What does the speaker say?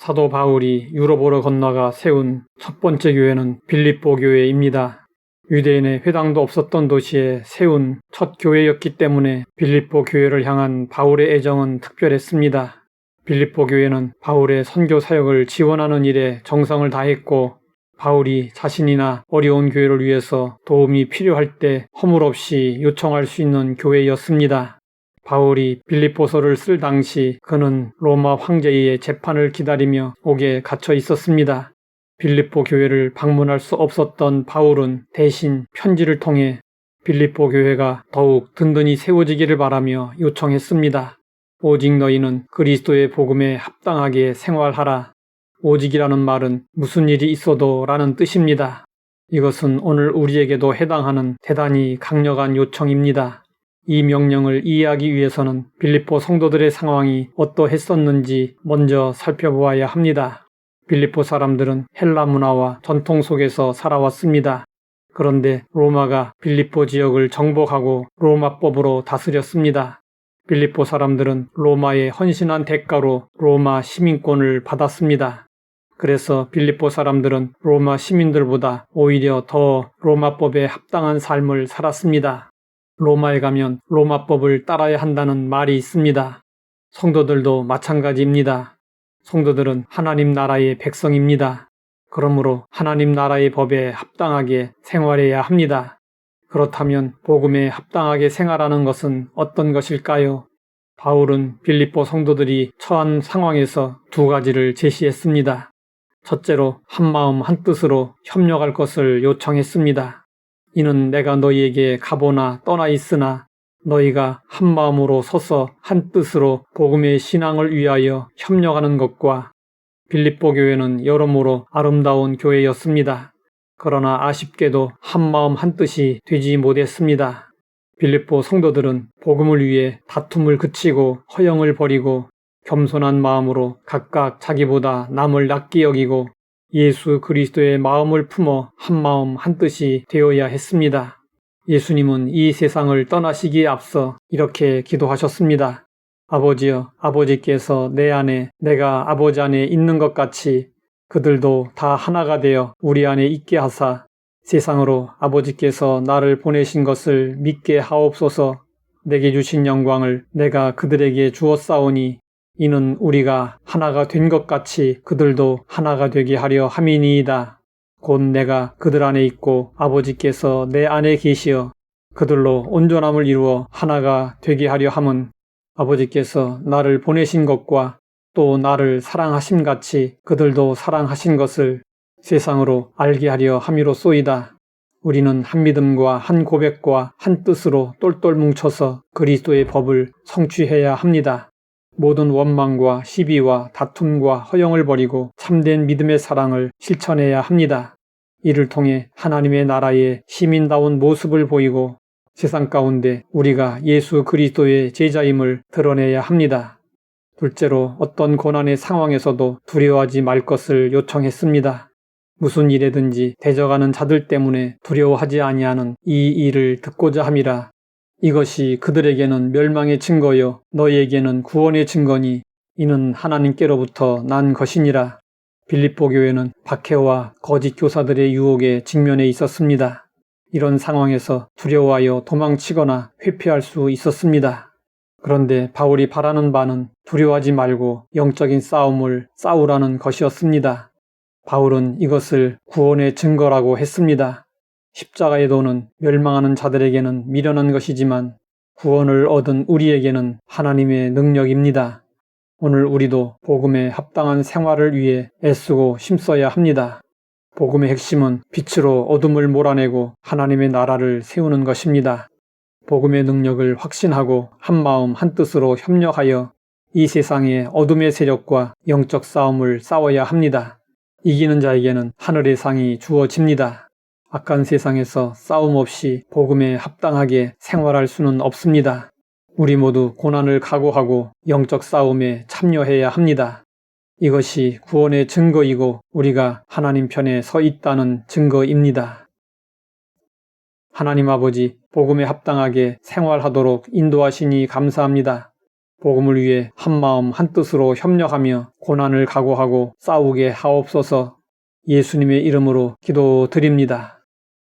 사도 바울이 유럽으로 건너가 세운 첫 번째 교회는 빌립보 교회입니다. 유대인의 회당도 없었던 도시에 세운 첫 교회였기 때문에 빌립보 교회를 향한 바울의 애정은 특별했습니다. 빌립보 교회는 바울의 선교 사역을 지원하는 일에 정성을 다했고, 바울이 자신이나 어려운 교회를 위해서 도움이 필요할 때 허물없이 요청할 수 있는 교회였습니다. 바울이 빌립보서를 쓸 당시 그는 로마 황제의 재판을 기다리며 옥에 갇혀 있었습니다. 빌립보 교회를 방문할 수 없었던 바울은 대신 편지를 통해 빌립보 교회가 더욱 든든히 세워지기를 바라며 요청했습니다. 오직 너희는 그리스도의 복음에 합당하게 생활하라. 오직이라는 말은 무슨 일이 있어도 라는 뜻입니다. 이것은 오늘 우리에게도 해당하는 대단히 강력한 요청입니다. 이 명령을 이해하기 위해서는 빌립보 성도들의 상황이 어떠했었는지 먼저 살펴보아야 합니다. 빌립보 사람들은 헬라 문화와 전통 속에서 살아왔습니다. 그런데 로마가 빌립보 지역을 정복하고 로마법으로 다스렸습니다. 빌립보 사람들은 로마에 헌신한 대가로 로마 시민권을 받았습니다. 그래서 빌립보 사람들은 로마 시민들보다 오히려 더 로마법에 합당한 삶을 살았습니다. 로마에 가면 로마법을 따라야 한다는 말이 있습니다. 성도들도 마찬가지입니다. 성도들은 하나님 나라의 백성입니다. 그러므로 하나님 나라의 법에 합당하게 생활해야 합니다. 그렇다면 복음에 합당하게 생활하는 것은 어떤 것일까요? 바울은 빌립보 성도들이 처한 상황에서 두 가지를 제시했습니다. 첫째로 한마음 한뜻으로 협력할 것을 요청했습니다. 이는 내가 너희에게 가보나 떠나 있으나 너희가 한마음으로 서서 한뜻으로 복음의 신앙을 위하여 협력하는 것과, 빌립보 교회는 여러모로 아름다운 교회였습니다. 그러나 아쉽게도 한마음 한뜻이 되지 못했습니다. 빌립보 성도들은 복음을 위해 다툼을 그치고 허영을 버리고 겸손한 마음으로 각각 자기보다 남을 낮게 여기고 예수 그리스도의 마음을 품어 한마음 한뜻이 되어야 했습니다. 예수님은 이 세상을 떠나시기에 앞서 이렇게 기도하셨습니다. 아버지여, 아버지께서 내 안에 내가 아버지 안에 있는 것 같이 그들도 다 하나가 되어 우리 안에 있게 하사 세상으로 아버지께서 나를 보내신 것을 믿게 하옵소서. 내게 주신 영광을 내가 그들에게 주었사오니 이는 우리가 하나가 된 것 같이 그들도 하나가 되게 하려 함이니이다. 곧 내가 그들 안에 있고 아버지께서 내 안에 계시어 그들로 온전함을 이루어 하나가 되게 하려 함은 아버지께서 나를 보내신 것과 또 나를 사랑하심같이 그들도 사랑하신 것을 세상으로 알게 하려 함이로소이다. 우리는 한 믿음과 한 고백과 한 뜻으로 똘똘 뭉쳐서 그리스도의 법을 성취해야 합니다. 모든 원망과 시비와 다툼과 허영을 버리고 참된 믿음의 사랑을 실천해야 합니다. 이를 통해 하나님의 나라의 시민다운 모습을 보이고 세상 가운데 우리가 예수 그리스도의 제자임을 드러내야 합니다. 둘째로 어떤 고난의 상황에서도 두려워하지 말 것을 요청했습니다. 무슨 일에든지 대적하는 자들 때문에 두려워하지 아니하는 이 일을 듣고자 함이라. 이것이 그들에게는 멸망의 증거요 너희에게는 구원의 증거니 이는 하나님께로부터 난 것이니라. 빌립보 교회는 박해와 거짓 교사들의 유혹에 직면해 있었습니다. 이런 상황에서 두려워하여 도망치거나 회피할 수 있었습니다. 그런데 바울이 바라는 바는 두려워하지 말고 영적인 싸움을 싸우라는 것이었습니다. 바울은 이것을 구원의 증거라고 했습니다. 십자가의 도는 멸망하는 자들에게는 미련한 것이지만 구원을 얻은 우리에게는 하나님의 능력입니다. 오늘 우리도 복음에 합당한 생활을 위해 애쓰고 힘써야 합니다. 복음의 핵심은 빛으로 어둠을 몰아내고 하나님의 나라를 세우는 것입니다. 복음의 능력을 확신하고 한마음 한뜻으로 협력하여 이 세상의 어둠의 세력과 영적 싸움을 싸워야 합니다. 이기는 자에게는 하늘의 상이 주어집니다. 악한 세상에서 싸움 없이 복음에 합당하게 생활할 수는 없습니다. 우리 모두 고난을 각오하고 영적 싸움에 참여해야 합니다. 이것이 구원의 증거이고 우리가 하나님 편에 서 있다는 증거입니다. 하나님 아버지, 복음에 합당하게 생활하도록 인도하시니 감사합니다. 복음을 위해 한마음 한뜻으로 협력하며 고난을 각오하고 싸우게 하옵소서. 예수님의 이름으로 기도드립니다.